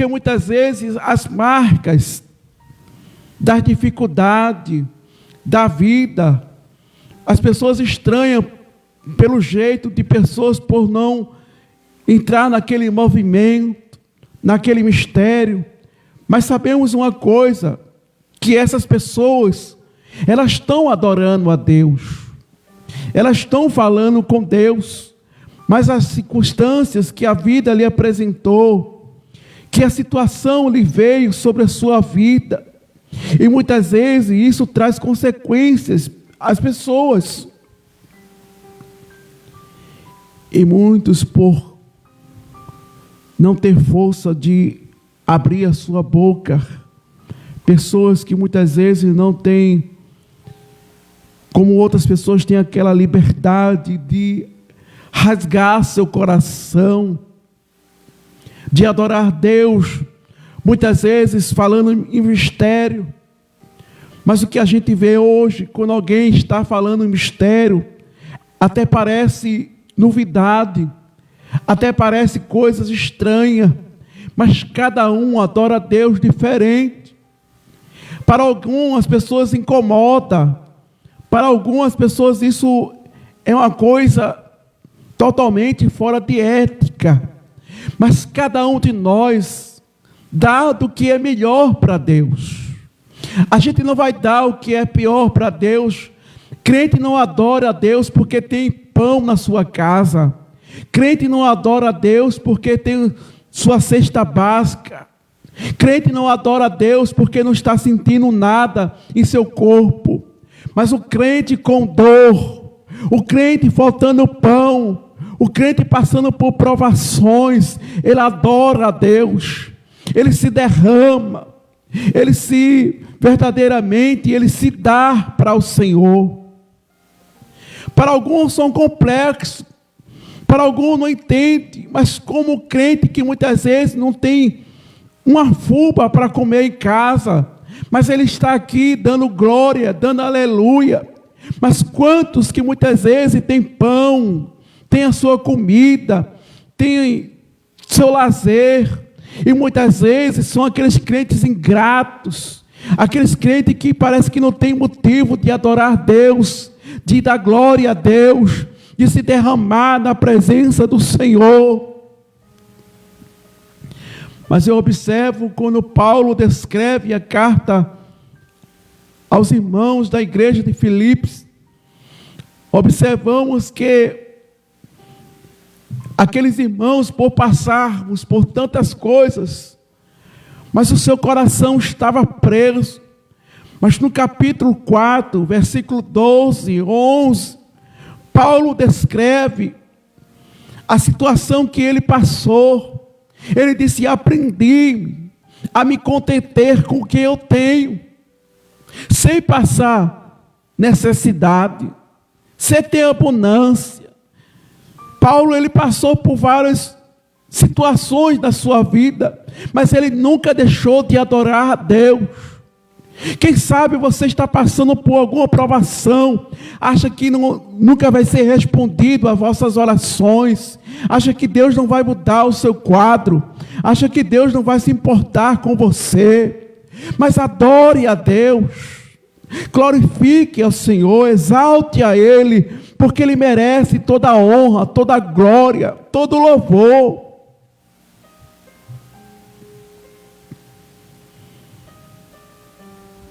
Porque muitas vezes as marcas da dificuldade, da vida, as pessoas estranham pelo jeito de pessoas por não entrar naquele movimento, naquele mistério. Mas sabemos uma coisa, que essas pessoas, elas estão adorando a Deus, elas estão falando com Deus, mas as circunstâncias que a vida lhe apresentou, que a situação lhe veio sobre a sua vida, e muitas vezes isso traz consequências às pessoas, e muitos por não ter força de abrir a sua boca, pessoas que muitas vezes não têm, como outras pessoas têm aquela liberdade de rasgar seu coração, de adorar Deus, muitas vezes falando em mistério. Mas o que a gente vê hoje, quando alguém está falando em mistério, até parece novidade, até parece coisas estranhas, mas cada um adora a Deus diferente. Para algumas pessoas incomoda, para algumas pessoas isso é uma coisa totalmente fora de ética, mas cada um de nós dá do que é melhor para Deus. A gente não vai dar o que é pior para Deus. Crente não adora a Deus porque tem pão na sua casa. Crente não adora a Deus porque tem sua cesta básica. Crente não adora a Deus porque não está sentindo nada em seu corpo. Mas o crente com dor, o crente faltando pão, o crente passando por provações, ele adora a Deus, ele se derrama, ele se verdadeiramente, ele se dá para o Senhor. Para alguns são complexos, para alguns não entendem, mas como crente que muitas vezes não tem uma fuba para comer em casa, mas ele está aqui dando glória, dando aleluia. Mas quantos que muitas vezes tem pão, tem a sua comida, tem seu lazer, e muitas vezes são aqueles crentes ingratos, aqueles crentes que parece que não tem motivo de adorar Deus, de dar glória a Deus, de se derramar na presença do Senhor. Mas eu observo quando Paulo descreve a carta aos irmãos da igreja de Filipos, observamos que aqueles irmãos, por passarmos por tantas coisas, mas o seu coração estava preso. Mas no capítulo 4, versículo 12, 11, Paulo descreve a situação que ele passou. Ele disse: aprendi a me contentar com o que eu tenho, sem passar necessidade, sem ter abundância. Paulo, ele passou por várias situações da sua vida, mas ele nunca deixou de adorar a Deus. Quem sabe você está passando por alguma provação, acha que nunca vai ser respondido às vossas orações, acha que Deus não vai mudar o seu quadro, acha que Deus não vai se importar com você, mas adore a Deus, glorifique ao Senhor, exalte a Ele, porque Ele merece toda a honra, toda a glória, todo o louvor.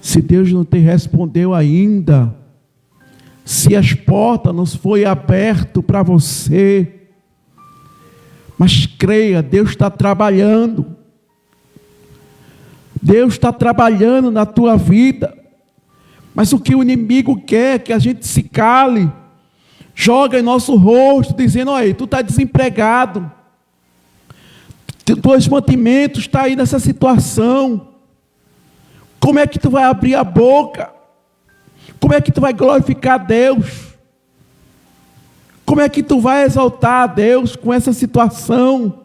Se Deus não te respondeu ainda, se as portas não foram abertas para você, mas creia, Deus está trabalhando. Deus está trabalhando na tua vida. Mas o que o inimigo quer é que a gente se cale, joga em nosso rosto, dizendo: olha, tu está desempregado, teus mantimentos estão aí nessa situação. Como é que tu vai abrir a boca? Como é que tu vai glorificar a Deus? Como é que tu vai exaltar a Deus com essa situação?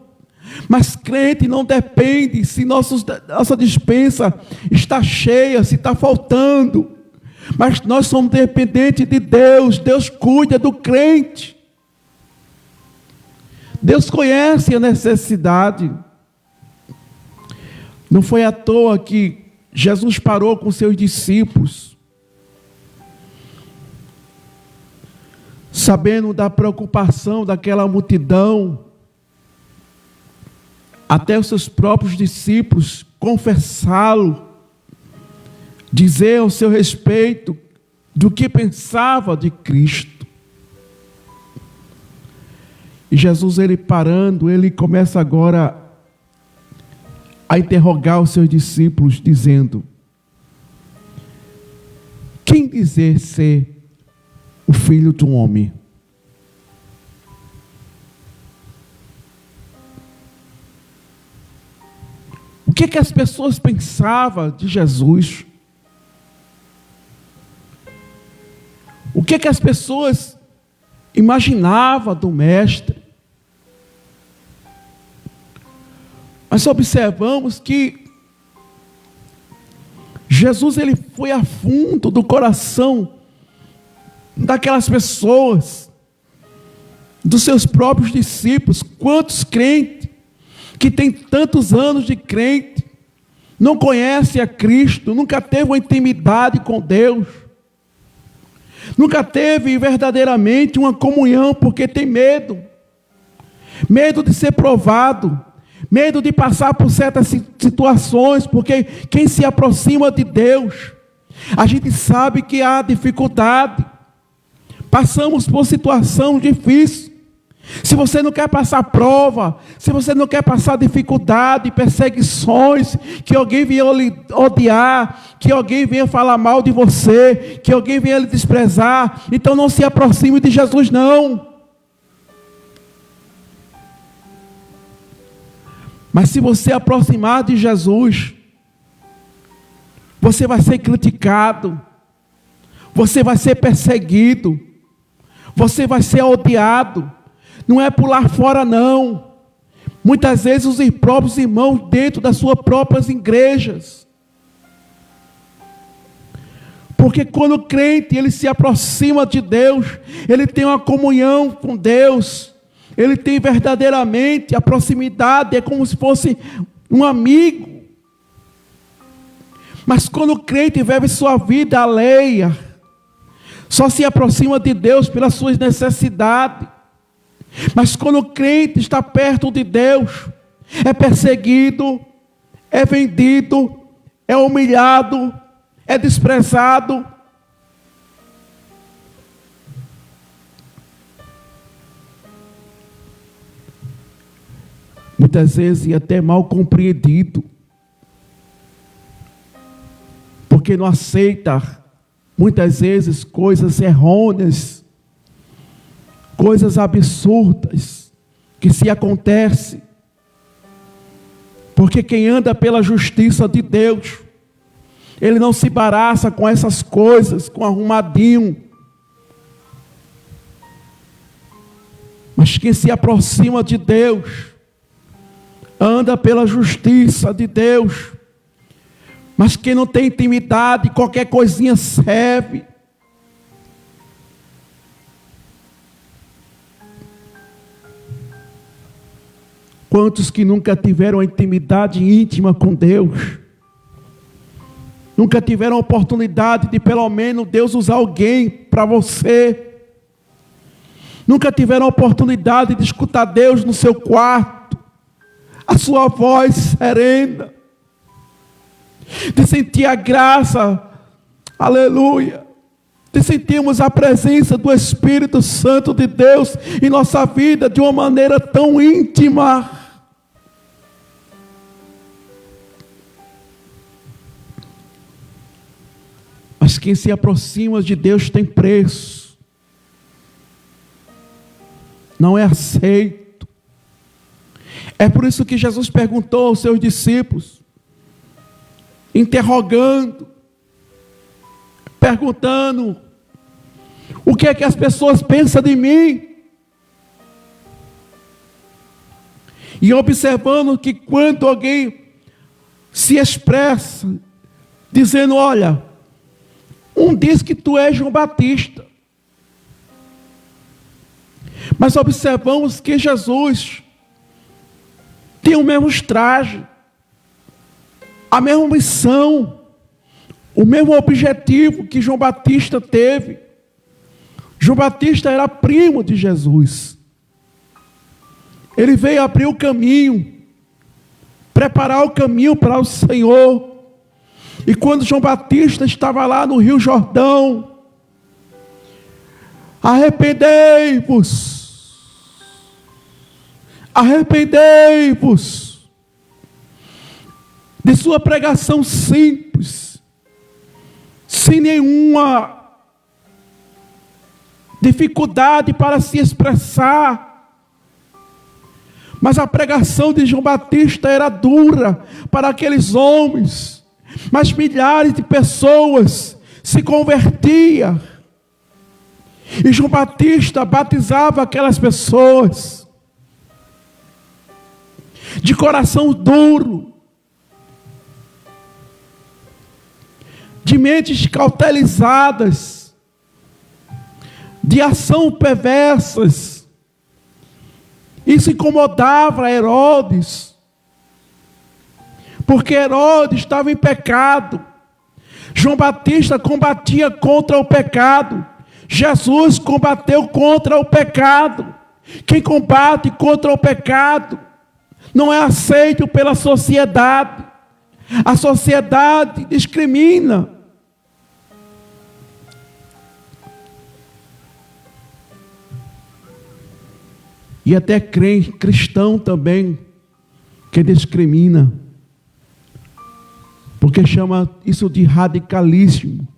Mas crente não depende se nossa despensa está cheia, se está faltando. Mas nós somos dependentes de Deus. Deus cuida do crente. Deus conhece a necessidade. Não foi à toa que Jesus parou com seus discípulos, sabendo da preocupação daquela multidão, até os seus próprios discípulos confessá-lo, dizer ao seu respeito do que pensava de Cristo. E Jesus, ele parando, ele começa agora a interrogar os seus discípulos, dizendo: quem dizer ser o Filho do Homem? O que as pessoas pensavam de Jesus? O que as pessoas imaginavam do Mestre? Mas observamos que Jesus, ele foi a fundo do coração daquelas pessoas, dos seus próprios discípulos. Quantos crentes que têm tantos anos de crente, não conhece a Cristo, nunca teve uma intimidade com Deus, nunca teve verdadeiramente uma comunhão, porque tem medo de ser provado, medo de passar por certas situações, porque quem se aproxima de Deus, a gente sabe que há dificuldade, passamos por situação difícil. Se você não quer passar prova, se você não quer passar dificuldade, perseguições, que alguém venha lhe odiar, que alguém venha falar mal de você, que alguém venha lhe desprezar, então não se aproxime de Jesus, não. Mas se você aproximar de Jesus, você vai ser criticado, você vai ser perseguido, você vai ser odiado. Não é pular fora, não. Muitas vezes os próprios irmãos dentro das suas próprias igrejas. Porque quando o crente, ele se aproxima de Deus, ele tem uma comunhão com Deus, ele tem verdadeiramente a proximidade, é como se fosse um amigo. Mas quando o crente vive sua vida alheia, só se aproxima de Deus pelas suas necessidades. Mas quando o crente está perto de Deus, é perseguido, é vendido, é humilhado, é desprezado. Muitas vezes até mal compreendido, porque não aceita muitas vezes coisas errôneas, coisas absurdas que se acontecem, porque quem anda pela justiça de Deus, ele não se embaraça com essas coisas, com arrumadinho, mas quem se aproxima de Deus, anda pela justiça de Deus, mas quem não tem intimidade, qualquer coisinha serve. Quantos que nunca tiveram a intimidade íntima com Deus, nunca tiveram a oportunidade de pelo menos Deus usar alguém para você, nunca tiveram a oportunidade de escutar Deus no seu quarto, a sua voz serena, de sentir a graça, aleluia, de sentirmos a presença do Espírito Santo de Deus em nossa vida de uma maneira tão íntima. Mas quem se aproxima de Deus tem preço, não é aceito. É por isso que Jesus perguntou aos seus discípulos, interrogando, perguntando: o que é que as pessoas pensam de mim? E observando que quando alguém se expressa, dizendo: olha, um diz que tu és João Batista, mas observamos que Jesus tem o mesmo traje, a mesma missão, o mesmo objetivo que João Batista teve. João Batista era primo de Jesus. Ele veio abrir o caminho, preparar o caminho para o Senhor. E quando João Batista estava lá no Rio Jordão, arrependei-vos, arrependei-vos, de sua pregação simples, sem nenhuma dificuldade para se expressar. Mas a pregação de João Batista era dura para aqueles homens, mas milhares de pessoas se convertiam. E João Batista batizava aquelas pessoas de coração duro, de mentes cautelizadas, de ação perversas. Isso incomodava Herodes, porque Herodes estava em pecado. João Batista combatia contra o pecado. Jesus combateu contra o pecado. Quem combate contra o pecado não é aceito pela sociedade. A sociedade discrimina. E até cristão também, que discrimina, porque chama isso de radicalismo.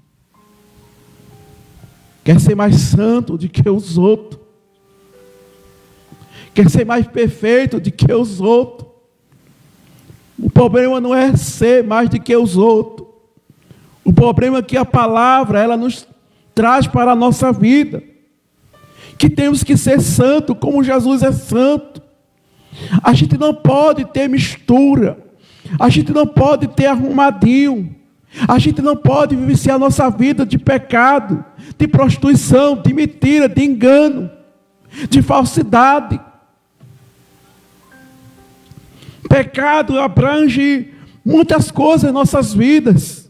Quer ser mais santo do que os outros, quer ser mais perfeito do que os outros. O problema não é ser mais do que os outros. O problema é que a palavra, ela nos traz para a nossa vida, que temos que ser santo como Jesus é santo. A gente não pode ter mistura, a gente não pode ter arrumadinho, a gente não pode vivenciar a nossa vida de pecado, de prostituição, de mentira, de engano, de falsidade. Pecado abrange muitas coisas em nossas vidas.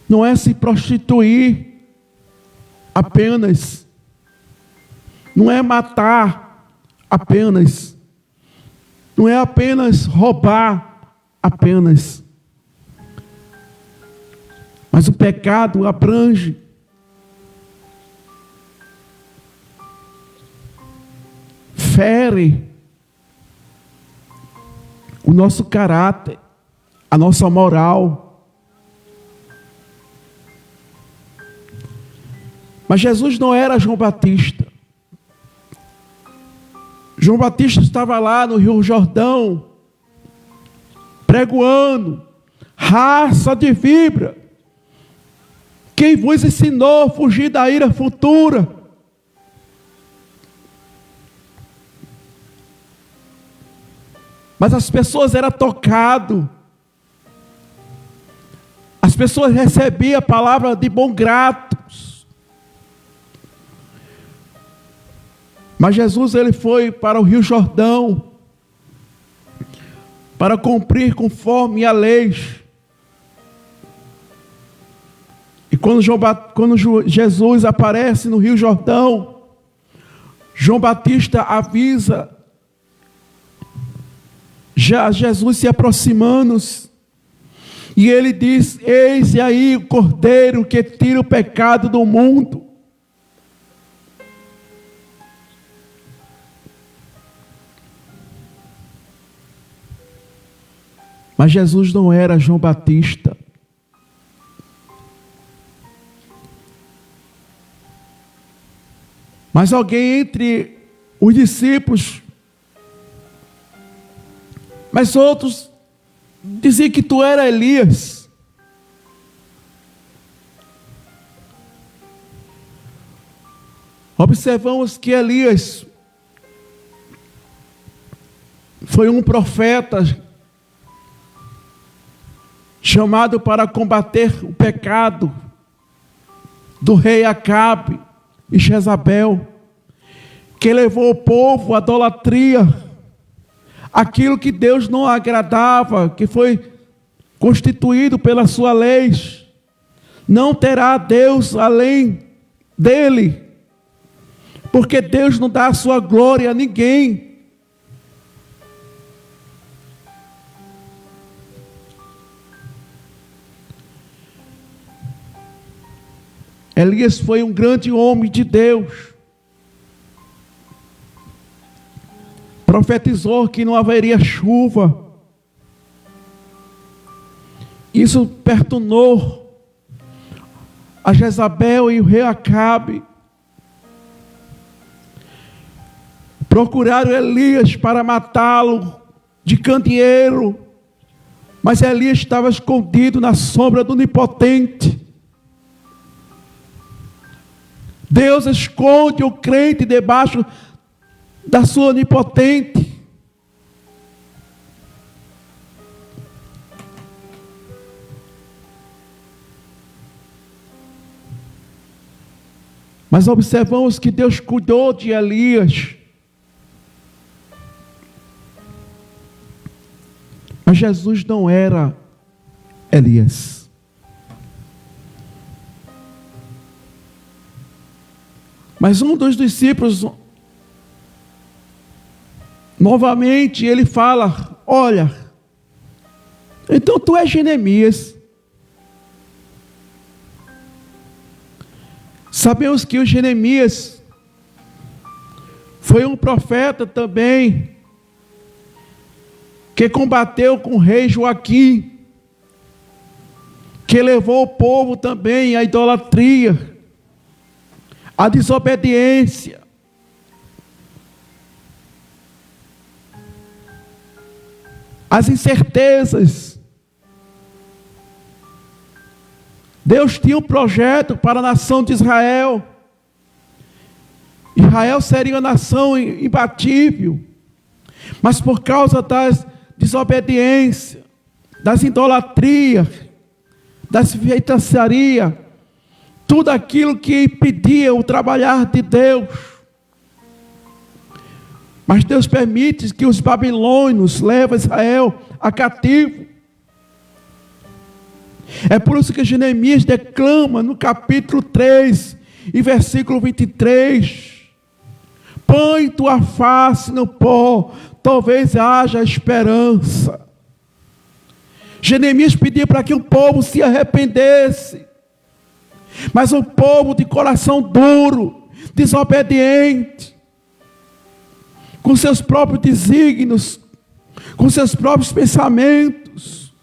Não é se prostituir apenas, não é matar apenas, não é apenas roubar apenas, mas o pecado abrange fere o nosso caráter, a nossa moral. Mas Jesus não era João Batista. João Batista estava lá no Rio Jordão, pregoando: raça de víbora, quem vos ensinou a fugir da ira futura? Mas as pessoas eram tocadas, as pessoas recebiam a palavra de bom grado. Mas Jesus, ele foi para o Rio Jordão para cumprir conforme a lei. E quando Jesus aparece no Rio Jordão, João Batista avisa, já Jesus se aproximando, e ele diz: eis aí o Cordeiro que tira o pecado do mundo. Mas Jesus não era João Batista. Mas alguém entre os discípulos, mas outros diziam que tu era Elias. Observamos que Elias foi um profeta chamado para combater o pecado do rei Acabe e Jezabel, que levou o povo à idolatria, aquilo que Deus não agradava, que foi constituído pela sua lei. Não terá Deus além dele, porque Deus não dá a sua glória a ninguém. Elias foi um grande homem de Deus. Profetizou que não haveria chuva. Isso perturmou a Jezabel e o rei Acabe. Procuraram Elias para matá-lo de candeeiro, mas Elias estava escondido na sombra do Onipotente. Deus esconde o crente debaixo da sua onipotente. Mas observamos que Deus cuidou de Elias. Mas Jesus não era Elias. Mas um dos discípulos, novamente, ele fala: olha, então tu és Jeremias. Sabemos que o Jeremias foi um profeta também, que combateu com o rei Joaquim, que levou o povo também à idolatria, à desobediência. As incertezas. Deus tinha um projeto para a nação de Israel. Israel seria uma nação imbatível. Mas por causa das desobediências, das idolatrias, das feitiçarias, tudo aquilo que impedia o trabalhar de Deus. Mas Deus permite que os babilônios levem Israel a cativo. É por isso que Jeremias declama no capítulo 3 e versículo 23: põe tua face no pó, talvez haja esperança. Jeremias pedia para que o povo se arrependesse. Mas o povo de coração duro, desobediente, com seus próprios desígnios, com seus próprios pensamentos,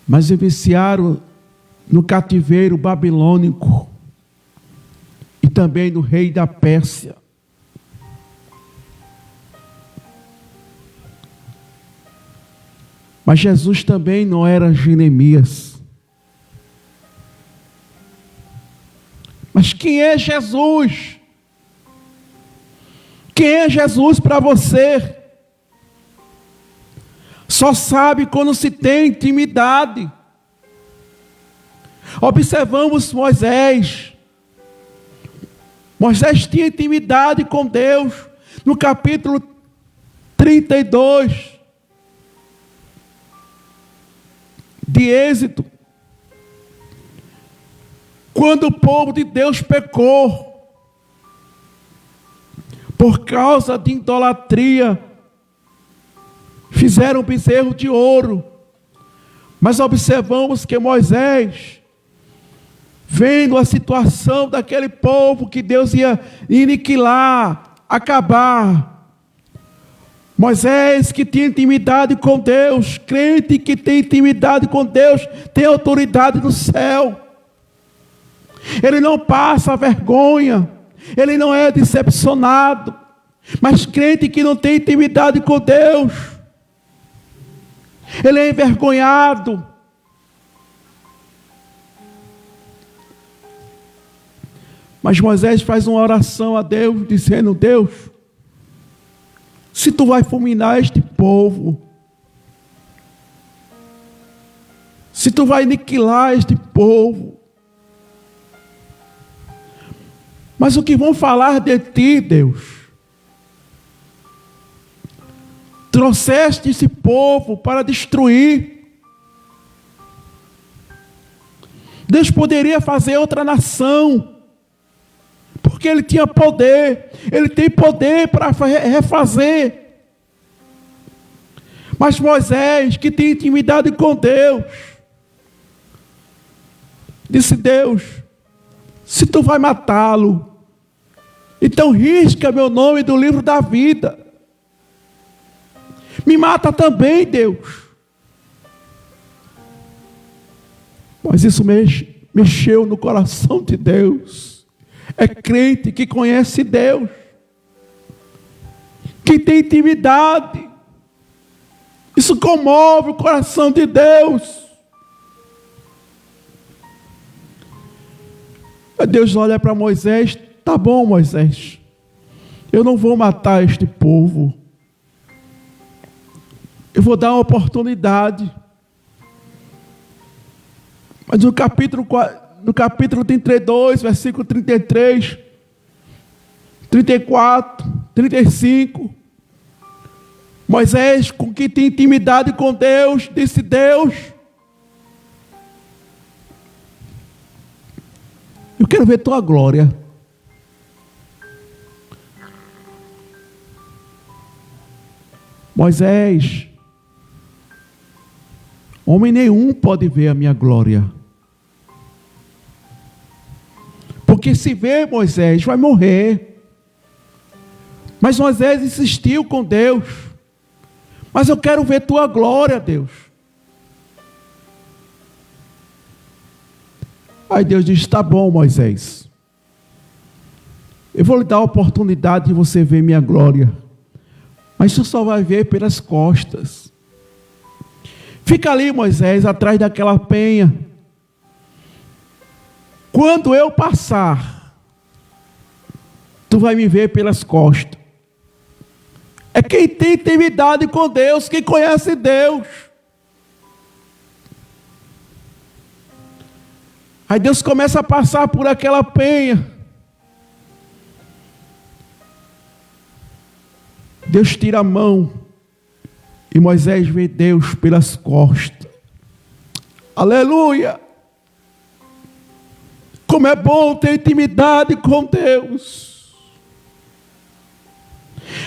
mas viciaram no cativeiro babilônico e também no rei da Pérsia. Mas Jesus também não era Jeremias. Mas quem é Jesus? Quem é Jesus para você? Só sabe quando se tem intimidade. Observamos Moisés. Moisés tinha intimidade com Deus. No capítulo 32 de Êxodo, quando o povo de Deus pecou, por causa de idolatria, fizeram um bezerro de ouro. Mas observamos que Moisés, vendo a situação daquele povo que Deus ia aniquilar, acabar, Moisés, que tinha intimidade com Deus, crente que tem intimidade com Deus, tem autoridade no céu. Ele não passa vergonha, ele não é decepcionado. Mas crente que não tem intimidade com Deus, ele é envergonhado. Mas Moisés faz uma oração a Deus, dizendo: Deus, se tu vai fulminar este povo, se tu vai aniquilar este povo, mas o que vão falar de ti, Deus? trouxeste esse povo para destruir. Deus poderia fazer outra nação, porque Ele tinha poder, Ele tem poder para refazer. Mas Moisés, que tem intimidade com Deus, disse: Deus, se tu vai matá-lo, então risca meu nome do livro da vida. Me mata também, Deus. Mas isso mexeu no coração de Deus. É crente que conhece Deus, que tem intimidade. Isso comove o coração de Deus. Deus olha para Moisés: tá bom, Moisés, eu não vou matar este povo. Eu vou dar uma oportunidade. Mas no capítulo 32, versículo 33, 34, 35, Moisés, com que tem intimidade com Deus, disse: Deus, eu quero ver tua glória. Moisés, homem nenhum pode ver a minha glória. Porque se ver Moisés, vai morrer. Mas Moisés insistiu com Deus: mas eu quero ver tua glória, Deus. Aí Deus diz: tá bom, Moisés, eu vou lhe dar a oportunidade de você ver minha glória, mas você só vai ver pelas costas. Fica ali, Moisés, atrás daquela penha. Quando eu passar, tu vai me ver pelas costas. É quem tem intimidade com Deus, quem conhece Deus. Aí Deus começa a passar por aquela penha. Deus tira a mão e Moisés vê Deus pelas costas. Aleluia! Como é bom ter intimidade com Deus.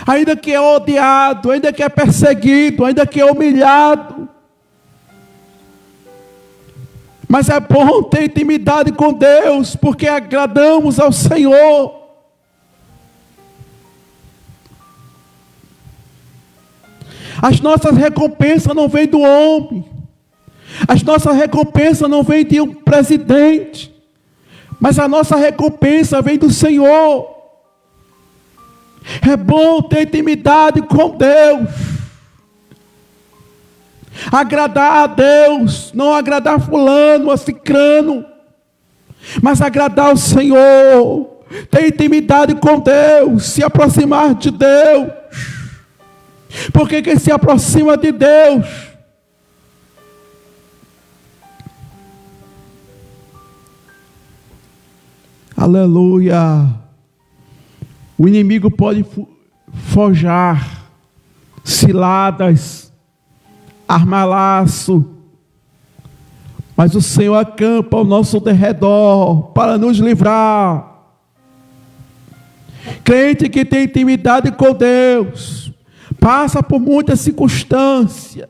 Ainda que é odiado, ainda que é perseguido, ainda que é humilhado. Mas é bom ter intimidade com Deus, porque agradamos ao Senhor. As nossas recompensas não vêm do homem. As nossas recompensas não vêm de um presidente. Mas a nossa recompensa vem do Senhor. É bom ter intimidade com Deus. Agradar a Deus, não agradar fulano, a cicrano, mas agradar o Senhor. Ter intimidade com Deus, se aproximar de Deus. Porque quem se aproxima de Deus aleluia, o inimigo pode forjar ciladas, armar laço, mas o Senhor acampa ao nosso derredor para nos livrar. Crente que tem intimidade com Deus passa por muita circunstância,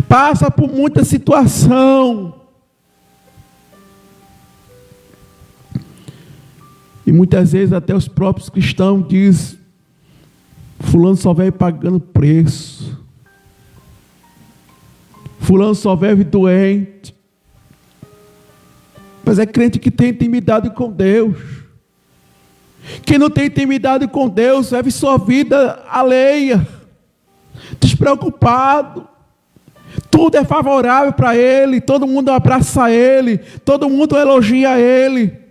passa por muita situação, e muitas vezes até os próprios cristãos dizem: fulano só vive pagando preço, fulano só vive doente. Mas é crente que tem intimidade com Deus. Quem não tem intimidade com Deus vive sua vida alheia, despreocupado. Tudo é favorável para ele, todo mundo abraça ele, todo mundo elogia ele.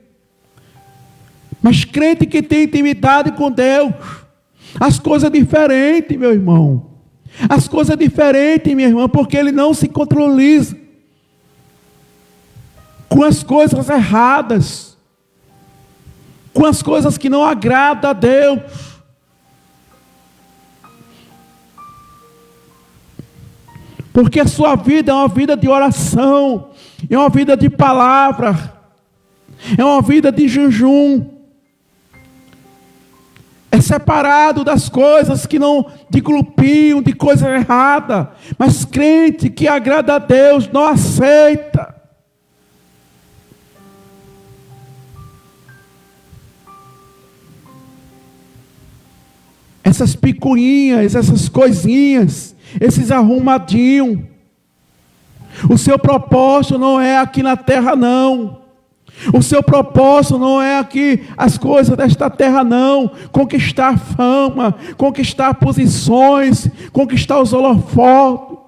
Mas crente que tem intimidade com Deus, as coisas diferentes, meu irmão. As coisas diferentes, minha irmã, porque ele não se controliza com as coisas erradas, com as coisas que não agradam a Deus. Porque a sua vida é uma vida de oração, é uma vida de palavra, é uma vida de jejum. É separado das coisas que não, de grupinho, de coisa errada. Mas crente que agrada a Deus não aceita. Essas picuinhas, essas coisinhas, esses arrumadinhos. O seu propósito não é aqui na terra, não. O seu propósito não é aqui as coisas desta terra, não. Conquistar fama, conquistar posições, conquistar os holofotes.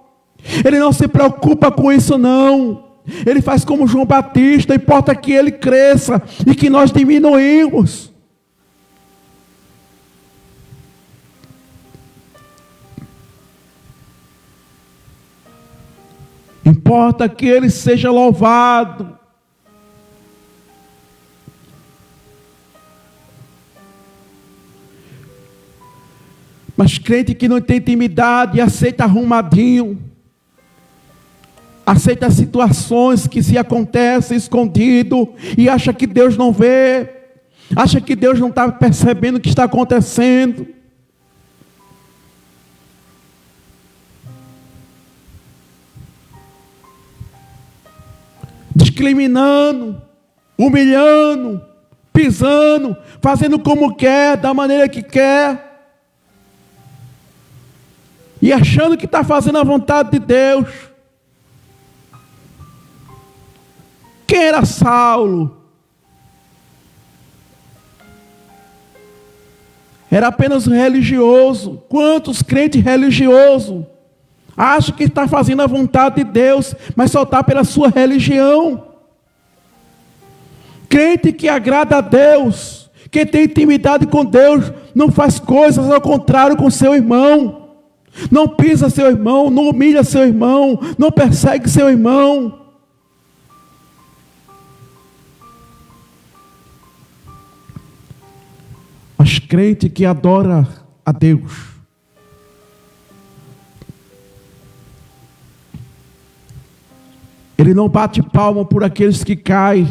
Ele não se preocupa com isso, não. Ele faz como João Batista, importa que ele cresça e que nós diminuímos. Importa que ele seja louvado. Mas crente que não tem intimidade, aceita arrumadinho, aceita situações que se acontecem escondido e acha que Deus não vê, acha que Deus não está percebendo o que está acontecendo. Discriminando, humilhando, pisando, fazendo como quer, da maneira que quer. E achando que está fazendo a vontade de Deus. Quem era Saulo? Era apenas um religioso. Quantos crentes religiosos acham que está fazendo a vontade de Deus, mas só está pela sua religião? Crente que agrada a Deus, que tem intimidade com Deus, não faz coisas ao contrário com seu irmão. Não pisa seu irmão, não humilha seu irmão, não persegue seu irmão. Mas crente que adora a Deus, ele não bate palma por aqueles que caem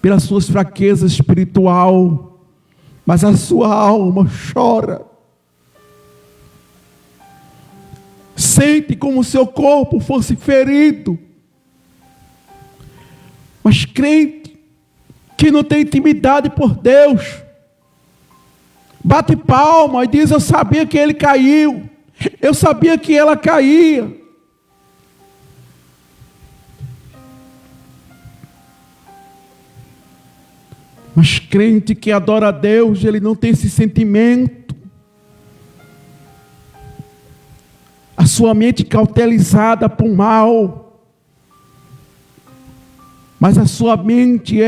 pelas suas fraquezas espiritual, mas a sua alma chora. Sente como se seu corpo fosse ferido. Mas crente que não tem intimidade por Deus, bate palma e diz: eu sabia que ele caiu, eu sabia que ela caía. Mas crente que adora a Deus, ele não tem esse sentimento. A sua mente cautelizada por mal. Mas a sua mente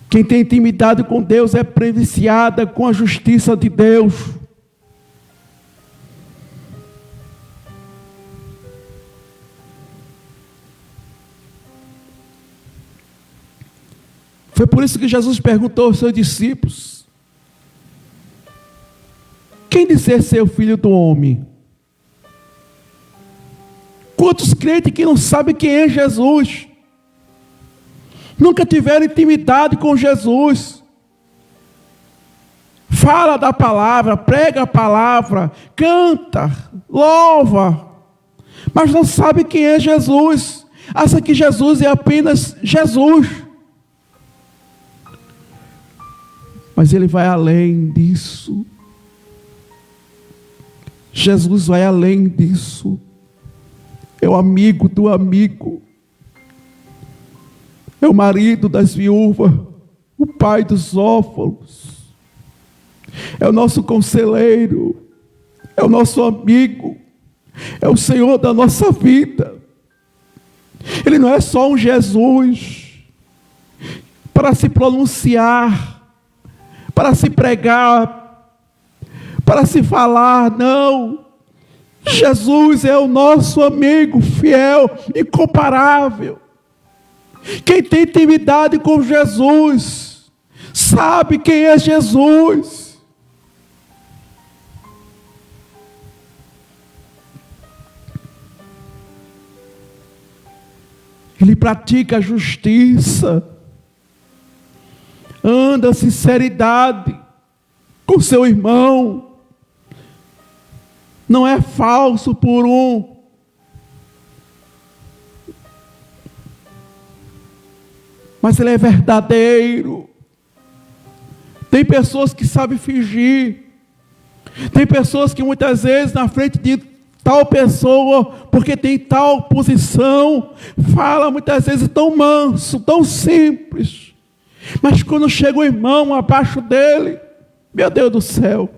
quem tem intimidade com Deus é prevenciada com a justiça de Deus. Foi por isso que Jesus perguntou aos seus discípulos: quem dizer ser o filho do homem? Quantos crentes que não sabem quem é Jesus? Nunca tiveram intimidade com Jesus. Fala da palavra, prega a palavra, canta, louva, mas não sabe quem é Jesus. Acha que Jesus é apenas Jesus. Mas ele vai além disso. Jesus vai além disso. É o amigo do amigo. É o marido das viúvas. O pai dos órfãos. É o nosso conselheiro. É o nosso amigo. É o Senhor da nossa vida. Ele não é só um Jesus para se pronunciar, para se pregar, para se falar, não. Jesus é o nosso amigo fiel, incomparável. Quem tem intimidade com Jesus, sabe quem é Jesus. Ele pratica a justiça, anda em sinceridade com seu irmão, não é falso por um. Mas ele é verdadeiro. Tem pessoas que sabem fingir. Tem pessoas que muitas vezes na frente de tal pessoa, porque tem tal posição, fala muitas vezes tão manso, tão simples. Mas quando chega o irmão abaixo dele, meu Deus do céu.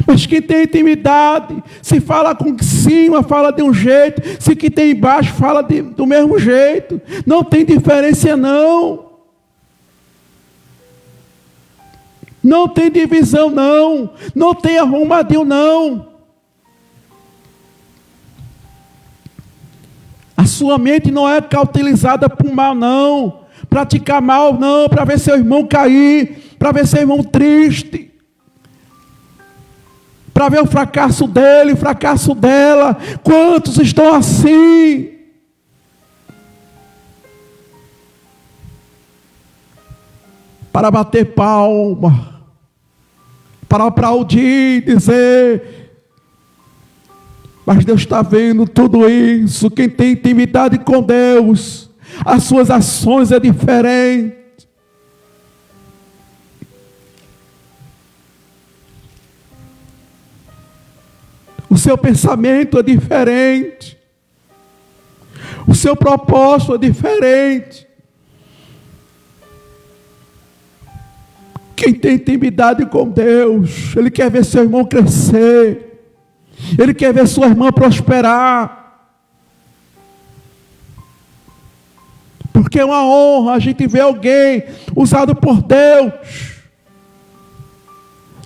Mas quem tem intimidade, se fala com cima, fala de um jeito, se quem tem embaixo, fala do mesmo jeito. Não tem diferença não. Não tem divisão não. Não tem arrumadinho não. A sua mente não é cautelizada por mal não. Praticar mal não, para ver seu irmão cair, para ver seu irmão triste. Para ver o fracasso dele, o fracasso dela. Quantos estão assim? Para bater palma, para aplaudir, dizer, mas Deus está vendo tudo isso. Quem tem intimidade com Deus, as suas ações é diferente. O seu pensamento é diferente. O seu propósito é diferente. Quem tem intimidade com Deus, ele quer ver seu irmão crescer. Ele quer ver sua irmã prosperar. Porque é uma honra a gente ver alguém usado por Deus.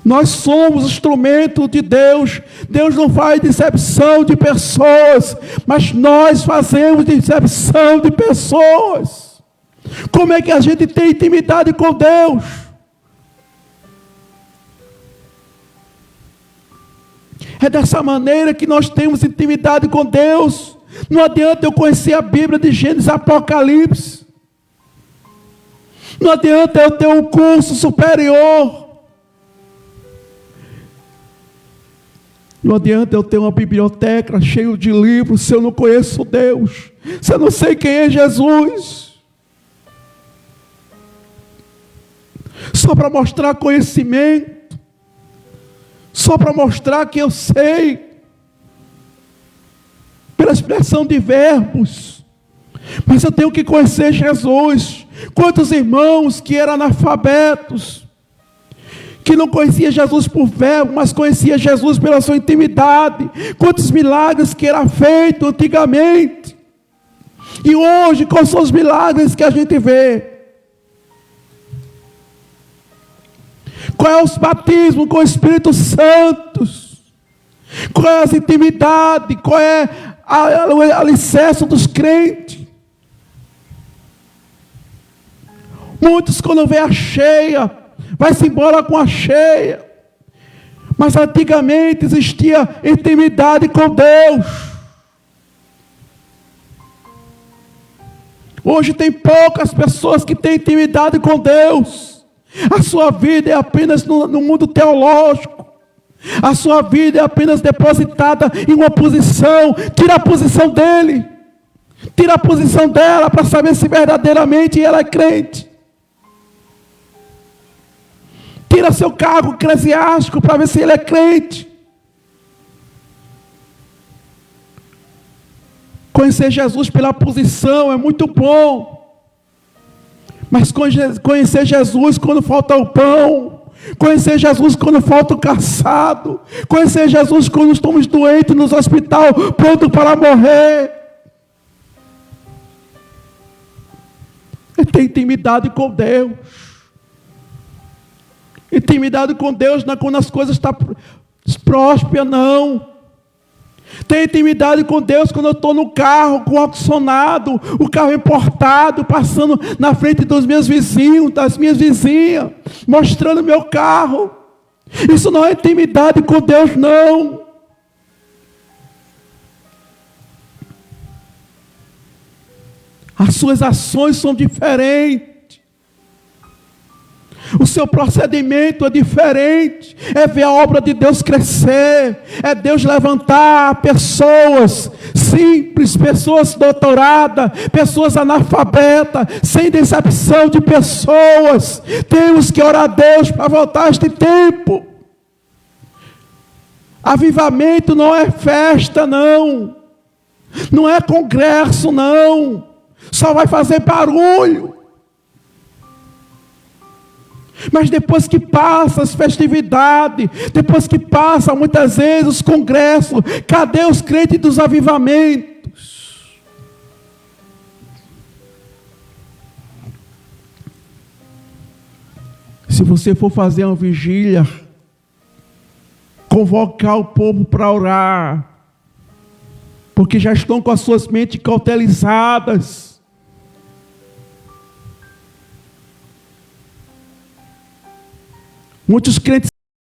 Nós somos instrumento de Deus. Deus não faz decepção de pessoas, mas nós fazemos decepção de pessoas. Como é que a gente tem intimidade com Deus? É dessa maneira que nós temos intimidade com Deus. Não adianta eu conhecer a Bíblia de Gênesis e Apocalipse. Não adianta eu ter um curso superior. Não adianta eu ter uma biblioteca cheia de livros se eu não conheço Deus, se eu não sei quem é Jesus. Só para mostrar conhecimento, só para mostrar que eu sei, pela expressão de verbos. Mas eu tenho que conhecer Jesus. Quantos irmãos que eram analfabetos, que não conhecia Jesus por verbo, mas conhecia Jesus pela sua intimidade. Quantos milagres que era feito antigamente. E hoje, quais são os milagres que a gente vê? Qual é os batismos com o Espírito Santo? Qual é a intimidade? Qual é o alicerce dos crentes? Muitos quando vê a cheia, vai-se embora com a cheia. Mas antigamente existia intimidade com Deus. Hoje tem poucas pessoas que têm intimidade com Deus. A sua vida é apenas no mundo teológico. A sua vida é apenas depositada em uma posição. Tira a posição dele. Tira a posição dela para saber se verdadeiramente ela é crente. Tira seu cargo eclesiástico para ver se ele é crente. Conhecer Jesus pela posição é muito bom. Mas conhecer Jesus quando falta o pão. Conhecer Jesus quando falta o calçado. Conhecer Jesus quando estamos doentes nos hospitais, pronto para morrer. É ter intimidade com Deus. Intimidade com Deus não é quando as coisas estão prósperas, não. Tem intimidade com Deus quando eu estou no carro, com o ar-condicionado, o carro importado, passando na frente dos meus vizinhos, das minhas vizinhas, mostrando meu carro. Isso não é intimidade com Deus, não. As suas ações são diferentes. O seu procedimento é diferente. É ver a obra de Deus crescer. É Deus levantar pessoas simples, pessoas doutoradas, pessoas analfabetas, sem decepção de pessoas. Temos que orar a Deus para voltar a este tempo. Avivamento não é festa, não. Não é congresso, não. Só vai fazer barulho. Mas depois que passa as festividades, depois que passa muitas vezes os congressos, cadê os crentes dos avivamentos? Se você for fazer uma vigília, convocar o povo para orar, porque já estão com as suas mentes cautelizadas. Muitos crentes